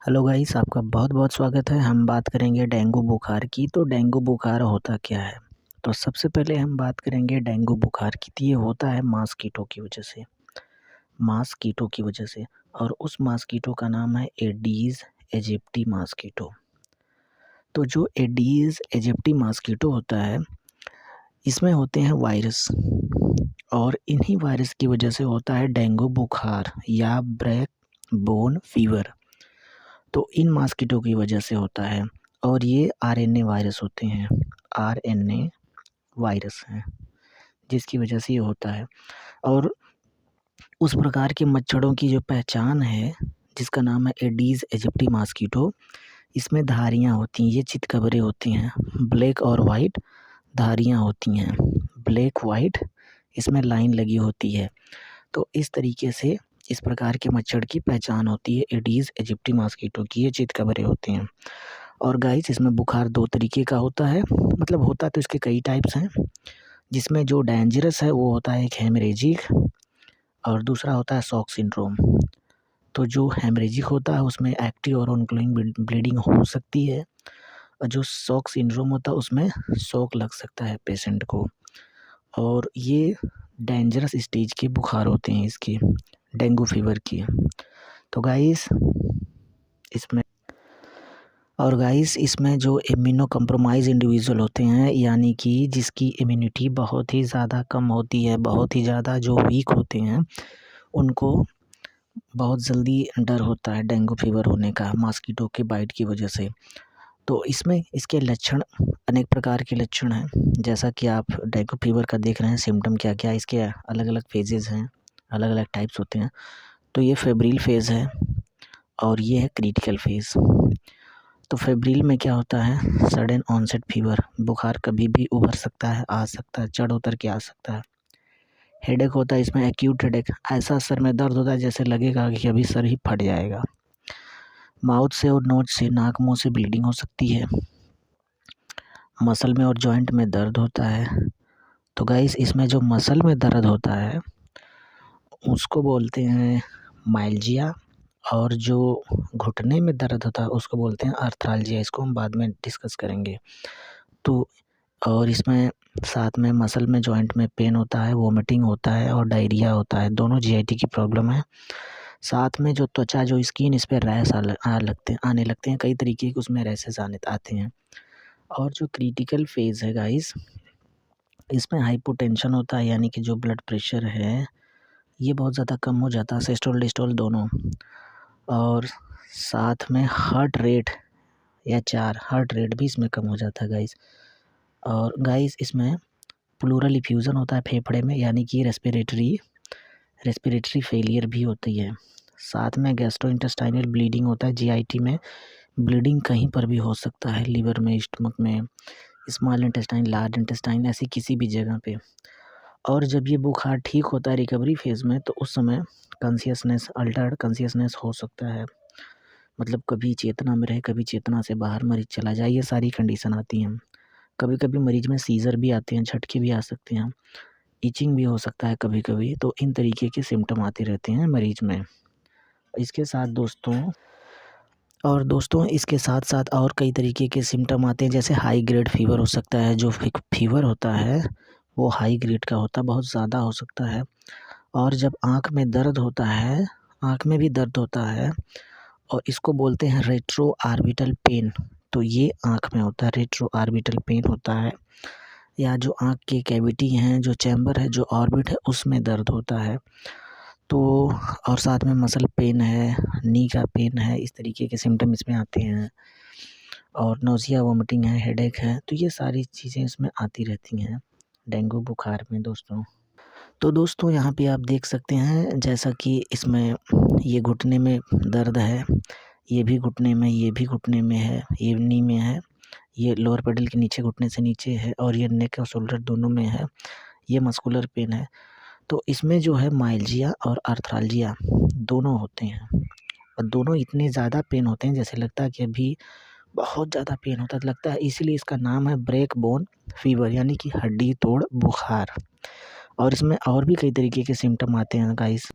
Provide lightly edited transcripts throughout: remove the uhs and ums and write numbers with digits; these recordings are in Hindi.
हेलो गाइस, आपका बहुत बहुत स्वागत है। हम बात करेंगे डेंगू बुखार की। तो डेंगू बुखार होता क्या है? तो सबसे पहले हम बात करेंगे डेंगू बुखार की। तो ये होता है मॉस्किटो की वजह से, मॉस्किटो की वजह से। और उस मॉस्किटो का नाम है एडीज एजिप्टी मॉस्किटो। तो जो एडीज एजिप्टी मॉस्किटो होता है, इसमें होते हैं वायरस, और इन्हीं वायरस की वजह से होता है डेंगू बुखार या ब्रेक बोन फीवर। तो इन मॉस्किटो की वजह से होता है, और ये आरएनए वायरस होते हैं, आरएनए वायरस हैं, जिसकी वजह से ये होता है। और उस प्रकार के मच्छरों की जो पहचान है, जिसका नाम है एडीज एजिप्टी मॉस्किटो, इसमें धारियाँ होती हैं, ये चितकबरे होती हैं, ब्लैक और वाइट धारियाँ होती हैं, ब्लैक वाइट इसमें लाइन लगी होती है। तो इस तरीके से इस प्रकार के मच्छर की पहचान होती है एडीज एजिप्टी मॉस्किटो की, ये चितकबरे होते हैं। और गाइस, इसमें बुखार दो तरीके का होता है, मतलब होता तो इसके कई टाइप्स हैं, जिसमें जो डेंजरस है वो होता है एक हेमरेजिक, और दूसरा होता है शॉक सिंड्रोम। तो जो हेमरेजिक होता है उसमें एक्टिव और ऑनगोइंग ब्लीडिंग हो सकती है, और जो शॉक सिंड्रोम होता है उसमें शॉक लग सकता है पेशेंट को। और ये डेंजरस स्टेज के बुखार होते हैं इसके, डेंगू फीवर की। तो गाइस इसमें और गाइस इसमें जो इम्यूनो कम्प्रोमाइज़ इंडिविजुअल होते हैं, यानी कि जिसकी इम्यूनिटी बहुत ही ज़्यादा कम होती है, बहुत ही ज़्यादा जो वीक होते हैं, उनको बहुत जल्दी डर होता है डेंगू फीवर होने का, मॉस्किटो के बाइट की वजह से। तो इसमें इसके लक्षण, अनेक प्रकार के लक्षण हैं, जैसा कि आप डेंगू फीवर का देख रहे हैं सिम्टम क्या क्या, इसके अलग अलग फेजेज़ हैं, अलग अलग टाइप्स होते हैं। तो ये फेब्रिल फेज़ है, और ये है क्रिटिकल फेज़। तो फेब्रिल में क्या होता है, सडन ऑनसेट फीवर, बुखार कभी भी उभर सकता है, आ सकता है, चढ़ उतर के आ सकता है। हेडेक होता है इसमें, एक्यूट हेडेक, ऐसा सर में दर्द होता है जैसे लगेगा कि अभी सर ही फट जाएगा। माउथ से और नोज से, नाक मुंह से ब्लीडिंग हो सकती है। मसल में और जॉइंट में दर्द होता है। तो गाइस, इसमें जो मसल में दर्द होता है उसको बोलते हैं माइल्जिया, और जो घुटने में दर्द होता है उसको बोलते हैं आर्थ्राल्जिया। इसको हम बाद में डिस्कस करेंगे। तो और इसमें साथ में मसल में जॉइंट में पेन होता है, वोमिटिंग होता है, और डायरिया होता है, दोनों जीआईटी की प्रॉब्लम है। साथ में जो त्वचा, जो स्किन, इस पे रैश आने लगते हैं, कई तरीके के उसमें रैशेस आते हैं। और जो क्रिटिकल फेज़ है गाइस, इसमें हाइपोटेंशन होता है, यानी कि जो ब्लड प्रेशर है ये बहुत ज़्यादा कम हो जाता है, सिस्टोल डिस्टोल दोनों। और साथ में हार्ट रेट या हार्ट रेट भी इसमें कम हो जाता है गाइस। और गाइस इसमें प्लूरल इफ्यूज़न होता है फेफड़े में, यानी कि रेस्पिरेटरी फेलियर भी होती है। साथ में गैस्ट्रोइंटेस्टाइनल ब्लीडिंग होता है, जीआईटी में ब्लीडिंग कहीं पर भी हो सकता है, लिवर में, स्टमक में, स्मॉल इंटेस्टाइन, लार्ज इंटेस्टाइन, ऐसी किसी भी जगह पे। और जब ये बुखार ठीक होता है रिकवरी फेज़ में, तो उस समय कॉन्शियसनेस, अल्टर्ड कॉन्शियसनेस हो सकता है, मतलब कभी चेतना में रहे, कभी चेतना से बाहर मरीज चला जाए, ये सारी कंडीशन आती हैं। कभी कभी मरीज में सीज़र भी आते हैं, झटके भी आ सकते हैं, इचिंग भी हो सकता है कभी कभी। तो इन तरीके के सिम्टम आते रहते हैं मरीज में। इसके साथ दोस्तों इसके साथ साथ और कई तरीके के सिम्टम आते हैं, जैसे हाई ग्रेड फीवर हो सकता है। जो फीवर होता है वो हाई ग्रेड का होता है, बहुत ज़्यादा हो सकता है। और जब आँख में दर्द होता है, आँख में भी दर्द होता है, और इसको बोलते हैं रेट्रो आर्बिटल पेन। तो ये आँख में होता है, रेट्रो आर्बिटल पेन होता है, या जो आँख की कैविटी हैं, जो चैम्बर है, जो ऑर्बिट है, उसमें दर्द होता है। तो और साथ में मसल पेन है, नी का पेन है, इस तरीके के सिम्टम इसमें आते हैं। और नोज़िया, वोमिटिंग है, हेडेक है, तो ये सारी चीज़ें इसमें आती रहती हैं डेंगू बुखार में दोस्तों। तो दोस्तों यहाँ पे आप देख सकते हैं, जैसा कि इसमें ये घुटने में दर्द है, ये भी घुटने में, ये भी घुटने में है, ये नी में है, ये लोअर पैडल के नीचे, घुटने से नीचे है, और ये नेक और शोल्डर दोनों में है, ये मस्कुलर पेन है। तो इसमें जो है माइल्जिया और आर्थ्राल्जिया दोनों होते हैं, और दोनों इतने ज़्यादा पेन होते हैं जैसे लगता है कि अभी बहुत ज़्यादा पेन होता है, लगता है, इसीलिए इसका नाम है ब्रेक बोन फीवर, यानी कि हड्डी तोड़ बुखार। और इसमें और भी कई तरीके के सिम्टम आते हैं गाइस।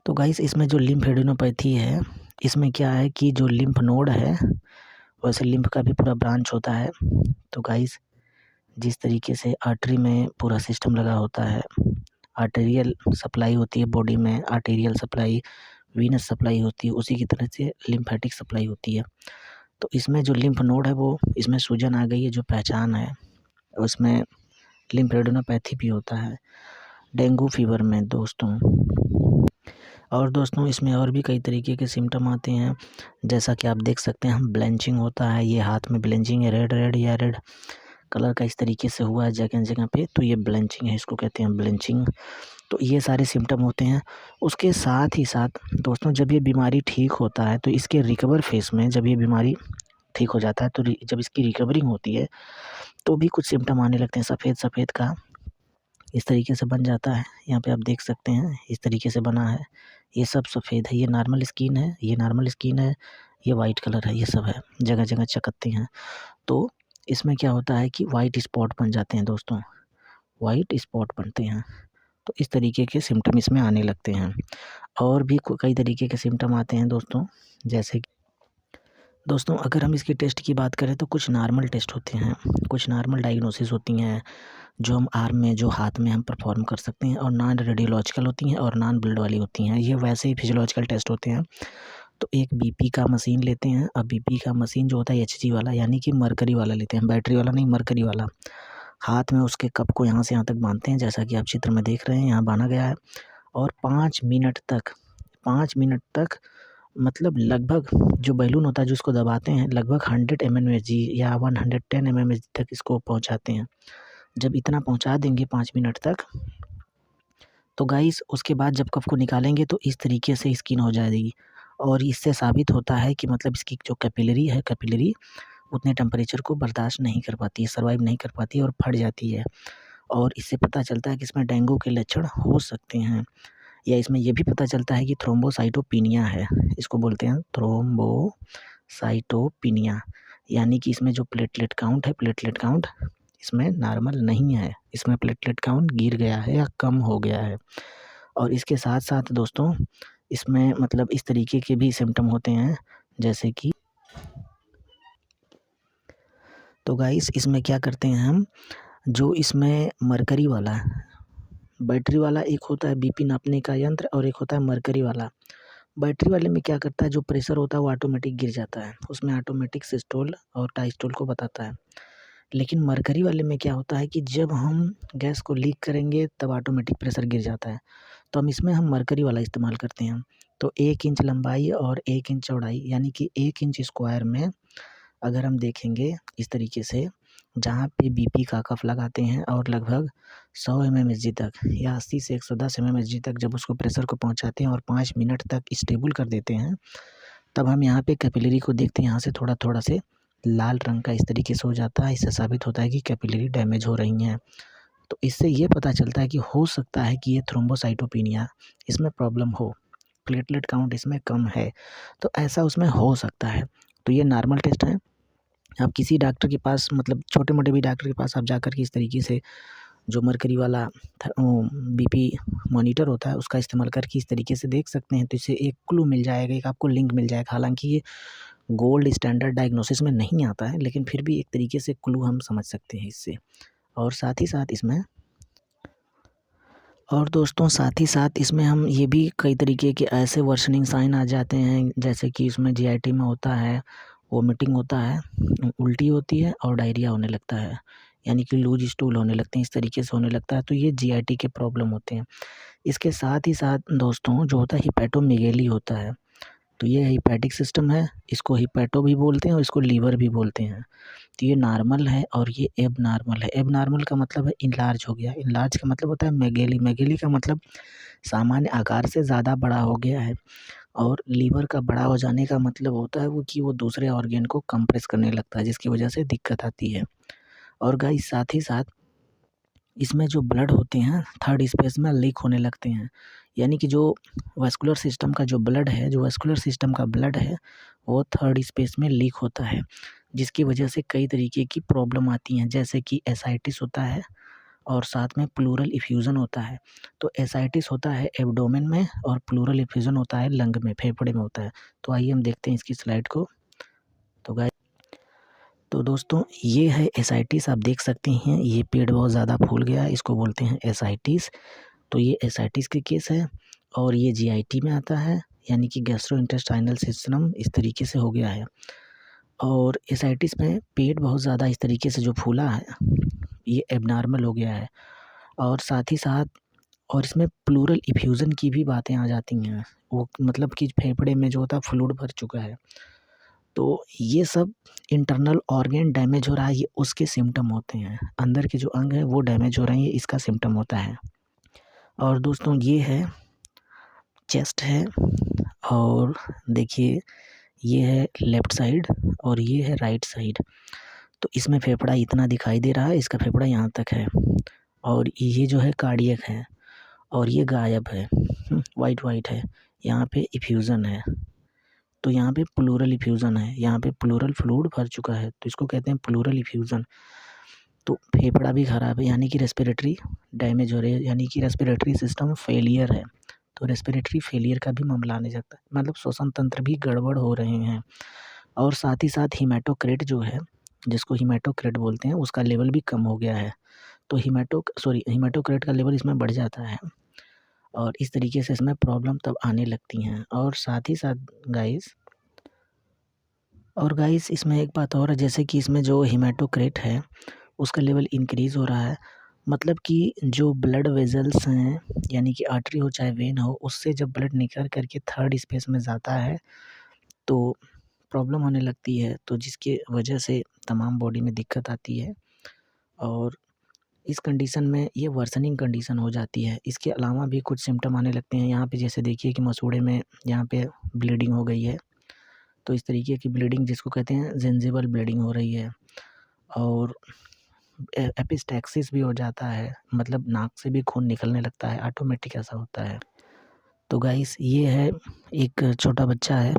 तो गाइस इसमें जो लिम्फेडेनोपैथी है, इसमें क्या है कि जो लिम्फ नोड है, वैसे लिम्फ का भी पूरा ब्रांच होता है। तो गाइस जिस तरीके से आर्टरी में पूरा सिस्टम लगा होता है, आर्टेरियल सप्लाई होती है बॉडी में, आर्टेरियल सप्लाई, वीनस सप्लाई होती है, उसी की तरह से लिम्फेटिक सप्लाई होती है। तो इसमें जो लिम्फ नोड है वो, इसमें सूजन आ गई है जो पहचान है, उसमें लिम्फेडेनोपैथी भी होता है डेंगू फीवर में दोस्तों। और दोस्तों इसमें और भी कई तरीके के सिम्टम आते हैं, जैसा कि आप देख सकते हैं हम ब्लेंचिंग होता है, ये हाथ में ब्लेंचिंग है, रेड या रेड कलर का इस तरीके से हुआ है जगह जगह पे, तो ये ब्लेंचिंग है, इसको कहते हैं ब्लेंचिंग। तो ये सारे सिम्टम होते हैं। उसके साथ ही साथ दोस्तों जब ये बीमारी ठीक होता है तो इसके रिकवर फेस में, जब ये बीमारी ठीक हो जाता है तो जब इसकी रिकवरिंग होती है तो भी कुछ सिम्टम आने लगते हैं। सफ़ेद सफ़ेद का इस तरीके से बन जाता है, यहाँ पे आप देख सकते हैं इस तरीके से बना है, ये सब सफ़ेद है, ये नॉर्मल स्किन है, ये नॉर्मल स्किन है, ये वाइट कलर है, ये सब है, जगह जगह चकत्ते हैं। तो इसमें क्या होता है कि वाइट स्पॉट बन जाते हैं दोस्तों, वाइट स्पॉट बनते हैं। तो इस तरीके के सिम्टम इसमें आने लगते हैं। और भी कई तरीके के सिम्टम आते हैं दोस्तों, जैसे कि दोस्तों अगर हम इसकी टेस्ट की बात करें तो कुछ नॉर्मल टेस्ट होते हैं, कुछ नॉर्मल डायग्नोसिस होती हैं जो हम आर्म में, जो हाथ में हम परफॉर्म कर सकते हैं, और नॉन रेडियोलॉजिकल होती हैं और नॉन ब्लड वाली होती हैं। ये वैसे ही फिजियोलॉजिकल टेस्ट होते हैं। तो एक बीपी का मशीन लेते हैं, अब बीपी का मशीन जो होता है एचजी वाला, यानी कि मरकरी वाला लेते हैं, बैटरी वाला नहीं, मरकरी वाला। हाथ में उसके कप को यहाँ से यहाँ तक बांधते हैं, जैसा कि आप चित्र में देख रहे हैं, यहाँ बांधा गया है। और 5 मिनट तक मतलब लगभग जो बैलून होता है जो उसको दबाते हैं, लगभग 100 mmHg या 110 mmHg तक इसको पहुँचाते हैं। जब इतना पहुँचा देंगे 5 मिनट तक, तो गाइस उसके बाद जब कफ को निकालेंगे तो इस तरीके से स्किन हो जाएगी। और इससे साबित होता है कि मतलब इसकी जो कैपिलरी है, कैपिलरी उतने टेम्परेचर को बर्दाश्त नहीं कर पाती है, सर्वाइव नहीं कर पाती है और फट जाती है। और इससे पता चलता है कि इसमें डेंगू के लक्षण हो सकते हैं। या इसमें ये भी पता चलता है कि थ्रोम्बोसाइटोपिनिया है, इसको बोलते हैं थ्रोम्बोसाइटोपिनिया, यानी कि इसमें जो प्लेटलेट काउंट है, प्लेटलेट काउंट इसमें नॉर्मल नहीं है, इसमें प्लेटलेट काउंट गिर गया है या कम हो गया है। और इसके साथ साथ दोस्तों इसमें मतलब इस तरीके के भी सिम्टम होते हैं, जैसे कि तो गाइस इसमें क्या करते हैं हम, जो इसमें मरकरी वाला, बैटरी वाला एक होता है बीपी नापने का यंत्र, और एक होता है मरकरी वाला। बैटरी वाले में क्या करता है, जो प्रेशर होता है वो ऑटोमेटिक गिर जाता है, उसमें ऑटोमेटिक सिस्टोल और डायस्टोल को बताता है। लेकिन मरकरी वाले में क्या होता है कि जब हम गैस को लीक करेंगे तब ऑटोमेटिक प्रेशर गिर जाता है। तो हम मरकरी वाला इस्तेमाल करते हैं। तो 1 इंच लंबाई और 1 इंच चौड़ाई, यानी कि 1 इंच स्क्वायर में अगर हम देखेंगे इस तरीके से, जहाँ पे बीपी का कफ लगाते हैं और लगभग 100 mmHg तक या 80 से 110 mmHg तक जब उसको प्रेशर को पहुँचाते हैं और 5 मिनट तक स्टेबल कर देते हैं, तब हम यहाँ पे कैपिलरी को देखते हैं, यहाँ से थोड़ा थोड़ा से लाल रंग का इस तरीके से हो जाता है। इससे साबित होता है कि कैपिलरी डैमेज हो रही हैं। तो इससे ये पता चलता है कि हो सकता है कि ये थ्रोम्बोसाइटोपिनिया इसमें प्रॉब्लम हो, प्लेटलेट काउंट इसमें कम है, तो ऐसा उसमें हो सकता है। तो ये नॉर्मल टेस्ट है। आप किसी डॉक्टर के पास, मतलब छोटे मोटे भी डॉक्टर के पास आप जाकर के इस तरीके से जो मरकरी वाला बीपी मॉनिटर होता है उसका इस्तेमाल करके इस तरीके से देख सकते हैं। तो इससे एक क्लू मिल जाएगा, एक आपको लिंक मिल जाएगा। हालांकि ये गोल्ड स्टैंडर्ड डायग्नोसिस में नहीं आता है, लेकिन फिर भी एक तरीके से क्लू हम समझ सकते हैं इससे। और साथ ही साथ इसमें और दोस्तों साथ ही साथ इसमें हम ये भी कई तरीके के ऐसे वर्सनिंग साइन आ जाते हैं, जैसे कि इसमें जीआईटी में होता है, वोमिटिंग होता है, उल्टी होती है और डायरिया होने लगता है, यानी कि लूज स्टूल होने लगते हैं, इस तरीके से होने लगता है। तो ये जीआईटी के प्रॉब्लम होते हैं। इसके साथ ही साथ दोस्तों जो होता है हिपैटोमेगेली होता है। तो ये हिपैटिक सिस्टम है, इसको हिपैटो भी बोलते हैं और इसको लीवर भी बोलते हैं। तो ये नॉर्मल है और ये एबनॉर्मल है। एबनॉर्मल का मतलब है इनलार्ज हो गया, इनलार्ज का मतलब होता है मेगेली, मेगेली का मतलब सामान्य आकार से ज़्यादा बड़ा हो गया है। और लीवर का बड़ा हो जाने का मतलब होता है वो कि वो दूसरे ऑर्गन को कंप्रेस करने लगता है, जिसकी वजह से दिक्कत आती है। और गाइस साथ ही साथ इसमें जो ब्लड होते हैं थर्ड स्पेस में लीक होने लगते हैं, यानी कि जो वास्कुलर सिस्टम का जो ब्लड है, जो वास्कुलर सिस्टम का ब्लड है वो थर्ड स्पेस में लीक होता है, जिसकी वजह से कई तरीके की प्रॉब्लम आती हैं, जैसे कि एसाइटिस होता है और साथ में प्लूरल इफ्यूज़न होता है। तो एसाइटिस होता है एब्डोमेन में और प्लूरल इफ्यूज़न होता है लंग में, फेफड़े में होता है। तो आइए हम देखते हैं इसकी स्लाइड को। तो दोस्तों ये है एसाइटिस, आप देख सकते हैं ये पेड़ बहुत ज़्यादा फूल गया है, इसको बोलते हैं एसाइटिस। तो ये एसाइटिस के केस है और ये जीआईटी में आता है, यानी कि गैस्ट्रोइंटेस्टाइनल सिस्टम इस तरीके से हो गया है। और एसाइटिस में पेट बहुत ज़्यादा इस तरीके से जो फूला है ये एबनॉर्मल हो गया है। और साथ ही साथ और इसमें प्लूरल इफ्यूज़न की भी बातें आ जाती हैं, वो मतलब कि फेफड़े में जो होता है फ्लूइड भर चुका है। तो ये सब इंटरनल ऑर्गन डैमेज हो रहा है, ये उसके सिम्पटम होते हैं। अंदर के जो अंग हैं वो डैमेज हो रहे हैं, ये इसका सिम्पटम होता है। और दोस्तों ये है चेस्ट है, और देखिए ये है लेफ़्ट साइड और ये है राइट साइड। तो इसमें फेफड़ा इतना दिखाई दे रहा है, इसका फेफड़ा यहाँ तक है, और ये जो है कार्डियक है और ये गायब है, वाइट वाइट है। यहाँ पे इफ्यूज़न है, तो यहाँ पे प्लूरल इफ्यूज़न है, यहाँ पे प्लूरल फ्लूइड भर चुका है, तो इसको कहते हैं प्लूरल इफ्यूज़न। तो फेफड़ा भी ख़राब है, यानी कि रेस्पिरेटरी डैमेज हो रही है, यानी कि रेस्पिरेटरी सिस्टम फेलियर है। तो रेस्पिरेटरी फेलियर का भी मामला आने जाता है, मतलब श्वसन तंत्र भी गड़बड़ हो रहे हैं। और साथ ही साथ हीमेटोक्रिट जो है, जिसको हीमेटोक्रिट बोलते हैं, उसका लेवल भी कम हो गया है। तो हीमेटोक्रिट का लेवल इसमें बढ़ जाता है और इस तरीके से इसमें प्रॉब्लम तब आने लगती हैं। और साथ ही साथ गाइस इसमें एक बात और है, जैसे कि इसमें जो हीमेटोक्रिट है उसका लेवल इंक्रीज़ हो रहा है, मतलब कि जो ब्लड वेजल्स हैं, यानी कि आर्टरी हो चाहे वेन हो, उससे जब ब्लड निकल कर के थर्ड स्पेस में जाता है तो प्रॉब्लम होने लगती है, तो जिसकी वजह से तमाम बॉडी में दिक्कत आती है। और इस कंडीशन में ये वर्सनिंग कंडीशन हो जाती है। इसके अलावा भी कुछ सिम्पटम आने लगते हैं, यहाँ पे जैसे देखिए कि मसूड़े में यहाँ पे ब्लीडिंग हो गई है, तो इस तरीके की ब्लीडिंग जिसको कहते हैं जिंजिवल ब्लीडिंग हो रही है। और एपिस्टैक्सिस भी हो जाता है, मतलब नाक से भी खून निकलने लगता है, ऑटोमेटिक ऐसा होता है। तो गाइस ये है एक छोटा बच्चा है,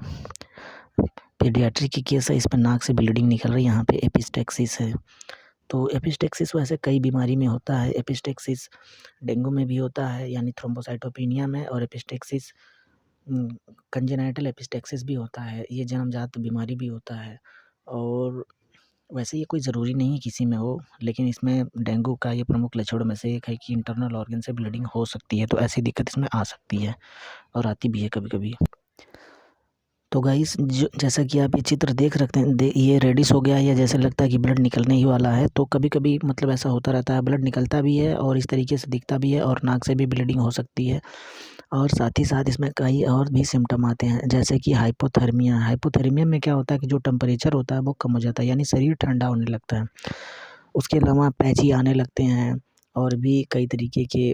पीडियाट्रिक की केस है, इस पर नाक से ब्लीडिंग निकल रही है, यहाँ पे एपिस्टैक्सिस है। तो एपिस्टैक्सिस वैसे कई बीमारी में होता है, एपिस्टैक्सिस डेंगू में भी होता है, यानी थ्रोम्बोसाइटोपिनिया में, और एपिस्टैक्सिस कंजेनाइटल एपिस्टैक्सिस भी होता है, ये जन्मजात बीमारी भी होता है। और वैसे ये कोई ज़रूरी नहीं है किसी में हो, लेकिन इसमें डेंगू का ये प्रमुख लक्षणों में से एक है कि इंटरनल ऑर्गन से ब्लीडिंग हो सकती है, तो ऐसी दिक्कत इसमें आ सकती है और आती भी है कभी-कभी। तो गाइस जैसा कि आप ये चित्र देख रखते हैं, ये रेडिश हो गया है या जैसे लगता है कि ब्लड निकलने ही वाला है, तो कभी-कभी मतलब ऐसा होता रहता है, ब्लड निकलता भी है और इस तरीके से दिखता भी है, और नाक से भी ब्लीडिंग हो सकती है। और साथ ही साथ इसमें कई और भी सिम्पटम आते हैं, जैसे कि हाइपोथर्मिया में क्या होता है कि जो टेम्परेचर होता है वो कम हो जाता है, यानी शरीर ठंडा होने लगता है। उसके अलावा पैची आने लगते हैं और भी कई तरीके के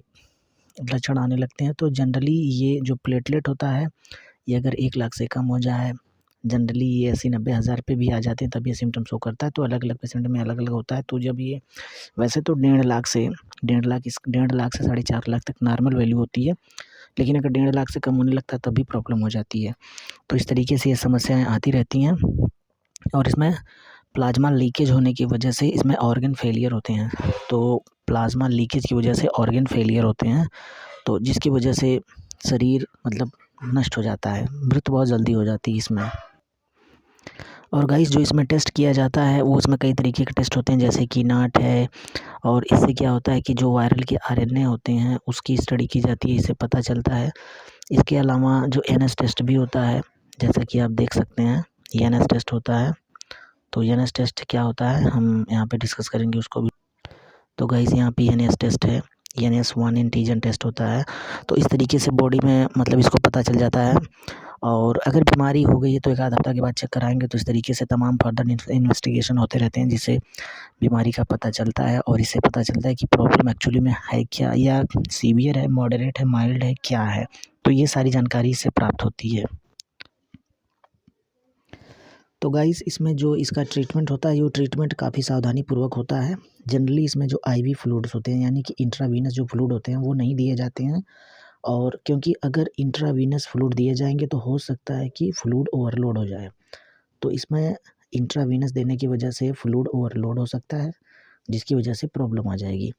लक्षण आने लगते हैं। तो जनरली ये जो प्लेटलेट होता है, ये अगर 1 लाख से कम हो जाए, जनरली ये 80-90 हज़ार पे भी आ जाते हैं, तब ये सिम्पटम शो करता है। तो अलग-अलग पेशेंट में अलग-अलग होता है। तो जब ये वैसे तो 1.5 लाख से 4.5 लाख तक नॉर्मल वैल्यू होती है, लेकिन अगर 1.5 लाख से कम होने लगता है तब भी प्रॉब्लम हो जाती है। तो इस तरीके से ये समस्याएँ आती रहती हैं। और इसमें प्लाज़्मा लीकेज होने की वजह से इसमें ऑर्गन फेलियर होते हैं। तो प्लाज़्मा लीकेज की वजह से ऑर्गन फेलियर होते हैं, तो जिसकी वजह से शरीर मतलब नष्ट हो जाता है, मृत्यु बहुत जल्दी हो जाती है इसमें। और गाइस जो इसमें टेस्ट किया जाता है वो इसमें कई तरीके के टेस्ट होते हैं, जैसे कि नाट है, और इससे क्या होता है कि जो वायरल के आरएनए होते हैं उसकी स्टडी की जाती है, इससे पता चलता है। इसके अलावा जो एनएस टेस्ट भी होता है, जैसा कि आप देख सकते हैं ये एनएस टेस्ट होता है। तो एनएस टेस्ट क्या होता है हम यहाँ पे डिस्कस करेंगे उसको भी। तो गाइस यहाँ पे एनएस टेस्ट है, NS1 एंटीजन टेस्ट होता है। तो इस तरीके से बॉडी में मतलब इसको पता चल जाता है, और अगर बीमारी हो गई है तो 1 आध हफ्ता के बाद चेक कराएँगे, तो इस तरीके से तमाम फर्दर इन्वेस्टिगेशन होते रहते हैं, जिससे बीमारी का पता चलता है और इससे पता चलता है कि प्रॉब्लम एक्चुअली में है क्या, या सीवियर है, मॉडरेट है, माइल्ड है, क्या है। तो ये सारी जानकारी इससे प्राप्त होती है। तो गाइस इसमें जो इसका ट्रीटमेंट होता है, वो ट्रीटमेंट काफ़ी सावधानीपूर्वक होता है। जनरली इसमें जो आईवी फ्लूइड्स होते हैं, यानी कि इंट्रावीनस जो फ्लूइड होते हैं वो नहीं दिए जाते हैं, और क्योंकि अगर इंट्रावीनस फ्लूइड दिए जाएँगे तो हो सकता है कि फ्लूइड ओवरलोड हो जाए। तो इसमें इंट्रावीनस देने की वजह से फ्लूइड ओवरलोड हो सकता है, जिसकी वजह से प्रॉब्लम आ जाएगी।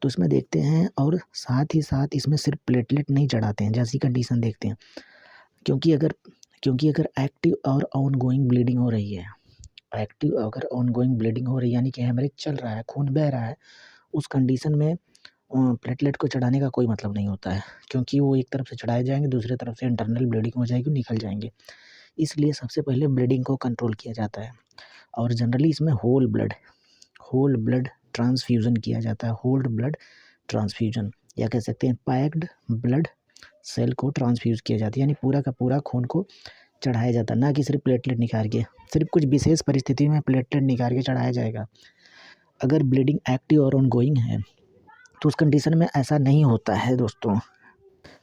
तो इसमें देखते हैं, और साथ ही साथ इसमें सिर्फ प्लेटलेट नहीं चढ़ाते हैं, जैसी कंडीशन देखते हैं, क्योंकि अगर एक्टिव और ऑनगोइंग ब्लीडिंग हो रही है, यानी कि हेमरेज चल रहा है, खून बह रहा है, उस कंडीशन में प्लेटलेट को चढ़ाने का कोई मतलब नहीं होता है, क्योंकि वो एक तरफ से चढ़ाए जाएंगे, दूसरी तरफ से इंटरनल ब्लीडिंग हो जाएगी, निकल जाएंगे। इसलिए सबसे पहले ब्लीडिंग को कंट्रोल किया जाता है, और जनरली इसमें होल ब्लड ट्रांसफ्यूज़न किया जाता है। होल्ड ब्लड ट्रांसफ्यूज़न, या कह सकते हैं पैक्ड ब्लड सेल को ट्रांसफ्यूज़ किया जाता है, यानी पूरा का पूरा खून को चढ़ाया जाता है, ना कि सिर्फ प्लेटलेट निकाल के। सिर्फ कुछ विशेष परिस्थिति में प्लेटलेट निकाल के चढ़ाया जाएगा। अगर ब्लीडिंग एक्टिव और ऑनगोइंग है तो उस कंडीशन में ऐसा नहीं होता है दोस्तों।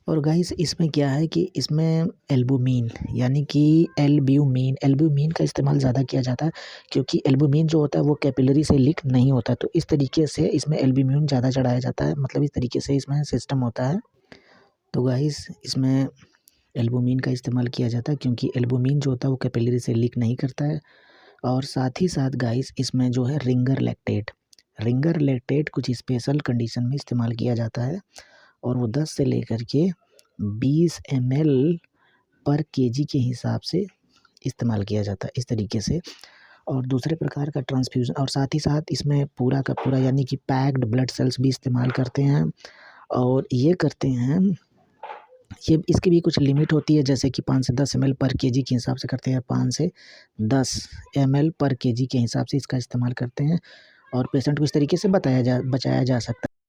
और गाइस इसमें क्या है कि इसमें एल्बुमिन, यानी कि एल्ब्यूमिन का इस्तेमाल ज़्यादा किया जाता है, क्योंकि एल्बुमिन जो होता है वो कैपिलरी से लीक नहीं होता, तो इस तरीके से इसमें एल्ब्यूमिन ज़्यादा चढ़ाया जाता है, मतलब इस तरीके से इसमें सिस्टम होता है। तो गाइस इसमें एल्बुमिन का इस्तेमाल किया जाता है, क्योंकि एल्बुमिन जो होता है वो कैपिलरी से लीक नहीं करता है। और साथ ही साथ गाइस इसमें जो है रिंगर लैक्टेट कुछ स्पेशल कंडीशन में इस्तेमाल किया जाता है, और वो 10 से लेकर के 20 ml पर केजी के हिसाब से इस्तेमाल किया जाता है, इस तरीके से। और दूसरे प्रकार का ट्रांसफ्यूज़न, और साथ ही साथ इसमें पूरा का पूरा यानी कि पैक्ड ब्लड सेल्स भी इस्तेमाल करते हैं, और ये करते हैं, ये इसकी भी कुछ लिमिट होती है, जैसे कि 5 से 10 ml पर केजी के हिसाब से करते हैं, 5 से 10 ml पर केजी के हिसाब से इसका इस्तेमाल करते हैं, और पेशेंट को इस तरीके से बचाया जा सकता है।